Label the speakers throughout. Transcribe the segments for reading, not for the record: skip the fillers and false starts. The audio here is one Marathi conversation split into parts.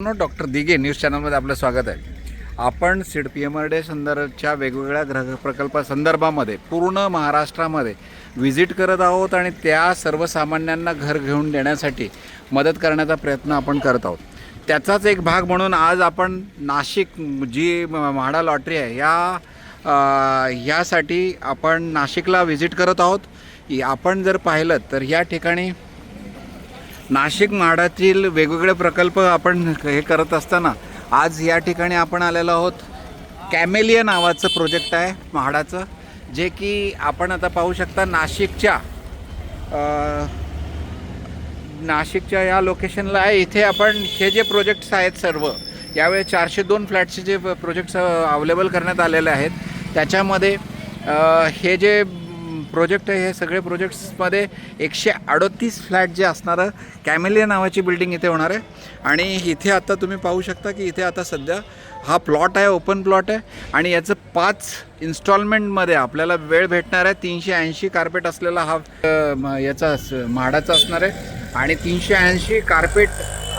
Speaker 1: डॉक्टर दिघे न्यूज चॅनलमध्ये आपलं स्वागत आहे. आपण सीड PMRD संदर्भाच्या वेगवेगळ्या गृह प्रकल्पासंदर्भामध्ये पूर्ण महाराष्ट्रामध्ये व्हिजिट करत आहोत आणि त्या सर्वसामान्यांना घर घेऊन देण्यासाठी मदत करण्याचा प्रयत्न आपण करत आहोत. त्याचाच एक भाग म्हणून आज आपण नाशिक जी म्हाडा लॉटरी आहे यासाठी आपण नाशिकला व्हिजिट करत आहोत. आपण जर पाहिलं तर या ठिकाणी नाशिक म्हाडातील वेगवेगळे प्रकल्प आपण हे करत असताना आज या ठिकाणी आपण आलेलो आहोत. कॅमेलिया नावाचं प्रोजेक्ट आहे म्हाडाचं, जे की आपण आता पाहू शकता नाशिकच्या या लोकेशनला आहे. इथे आपण हे जे प्रोजेक्ट्स आहेत सर्व यावेळी 402 फ्लॅटचे जे प्रोजेक्ट्स अवेलेबल करण्यात आलेले आहेत, त्याच्यामध्ये हे जे प्रोजेक्ट आहे हे सगळे प्रोजेक्ट्समध्ये 138 फ्लॅट जे असणारं कॅमेलिया नावाची बिल्डिंग इथे होणार आहे. आणि इथे आता तुम्ही पाहू शकता की इथे आता सध्या हा प्लॉट आहे, ओपन प्लॉट आहे आणि याचं 5 इन्स्टॉलमेंटमध्ये आपल्याला वेळ भेटणार आहे. 380 कार्पेट असलेला हा याचा म्हाडाचा असणार आहे आणि 380 कार्पेट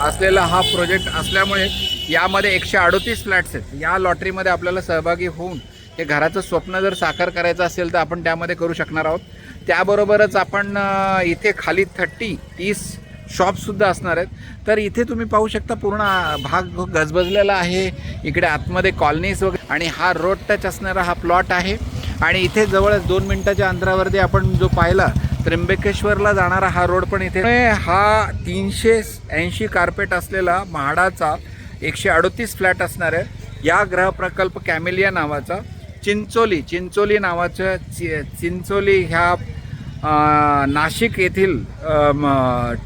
Speaker 1: असलेला हा प्रोजेक्ट असल्यामुळे यामध्ये 138 फ्लॅट्स आहेत. या लॉटरीमध्ये आपल्याला सहभागी होऊन हे घराचं स्वप्न जर साकार करायचं असेल तर आपण त्यामध्ये करू शकणार आहोत. त्याबरोबरच आपण इथे खाली 30 शॉप्ससुद्धा असणार आहेत. तर इथे तुम्ही पाहू शकता पूर्ण भाग गजबजलेला आहे. इकडे आतमध्ये कॉलनीज वगैरे आणि हा रोड टच असणारा हा प्लॉट आहे. आणि इथे जवळच 2 मिनिटाच्या अंतरावरती आपण जो पाहिला त्र्यंबकेश्वरला जाणारा हा रोड पण इथे हा 380 कार्पेट असलेला म्हाडाचा 138 फ्लॅट असणार आहे. या गृह प्रकल्प कॅमेलिया नावाचा चिंचोली नावाचं चिंचोली ह्या नाशिक येथील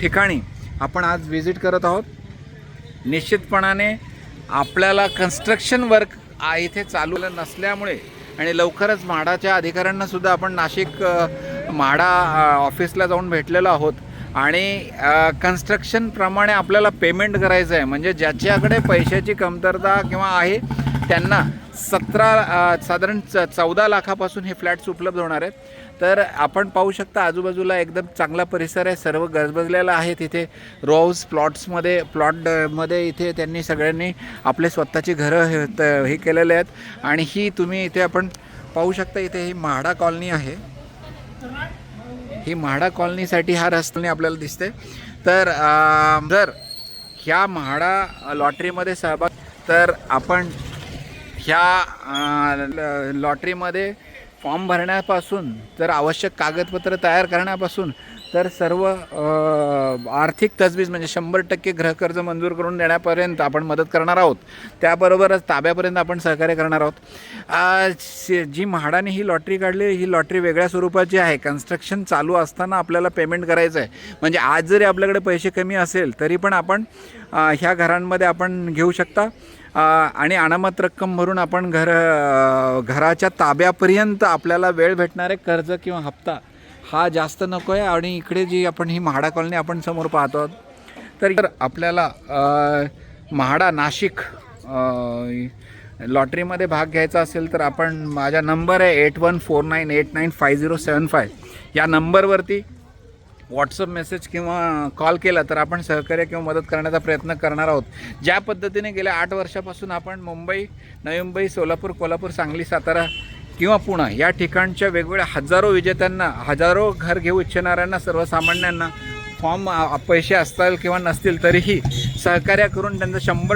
Speaker 1: ठिकाणी आपण आज व्हिजिट करत आहोत. निश्चितपणाने आपल्याला कन्स्ट्रक्शन वर्क इथे चालू नसल्यामुळे आणि लवकरच म्हाडाच्या अधिकाऱ्यांनासुद्धा आपण नाशिक म्हाडा ऑफिसला जाऊन भेटलेलो आहोत आणि कन्स्ट्रक्शनप्रमाणे आपल्याला पेमेंट करायचं आहे. म्हणजे ज्याच्याकडे पैशाची कमतरता किंवा आहे त्यांना साधारण 14 लाखापासून हे फ्लॅट्स उपलब्ध होणार आहेत. तर आपण पाहू शकता आजूबाजूला एकदम चांगला परिसर आहे, सर्व गजबजलेला आहे. तिथे रोज प्लॉटमध्ये इथे त्यांनी सगळ्यांनी आपले स्वतःची घरं हे केलेले आहेत. आणि ही तुम्ही इथे आपण पाहू शकता, इथे ही म्हाडा कॉलनी आहे. ही म्हाडा कॉलनीसाठी हा रस्ता आपल्याला दिसते. तर जर ह्या म्हाडा लॉटरीमध्ये सहभाग तर आपण ह्या लॉटरीमध्ये फॉर्म भरण्यापासून तर आवश्यक कागदपत्र तयार करण्यापासून तर सर्व आर्थिक तजवीज म्हणजे 100% गृहकर्ज मंजूर करून देण्यापर्यंत आपण मदत करणार आहोत. त्याबरोबरच ताब्यापर्यंत आपण सहकार्य करणार आहोत. जी म्हाडाने ही लॉटरी काढली ही लॉटरी वेगळ्या स्वरूपाची आहे. कन्स्ट्रक्शन चालू असताना आपल्याला पेमेंट करायचं आहे. म्हणजे आज जरी आपल्याकडे पैसे कमी असेल तरी पण आपण ह्या घरांमध्ये आपण घेऊ शकता आणि अनामत रक्कम भरून आपण घराच्या ताब्यापर्यंत आपल्याला वेळ भेटणारे कर्ज किंवा हप्ता हा जास्त नको आहे. आणि इकडे जी आपण ही म्हाडा कॉलनी आपण समोर पाहतो आहोत. तर आपल्याला म्हाडा नाशिक लॉटरीमध्ये भाग घ्यायचा असेल तर आपण माझा नंबर आहे 8149895075 या नंबरवरती व्हॉट्सअप मेसेज किंवा कॉल केला तर आपण सहकार्य किंवा मदत करण्याचा प्रयत्न करणार आहोत. ज्या पद्धतीने गेल्या 8 वर्षापासून आपण मुंबई, नवी मुंबई, सोलापूर, कोल्हापूर, सांगली, सातारा किंवा पुणे या ठिकाणच्या वेगवेगळ्या हजारो विजेत्यांना, हजारो घर घेऊ इच्छिणाऱ्यांना, सर्वसामान्यांना फॉर्म पैसे असतील किंवा नसतील तरीही सहकार्य करून त्यांचं 100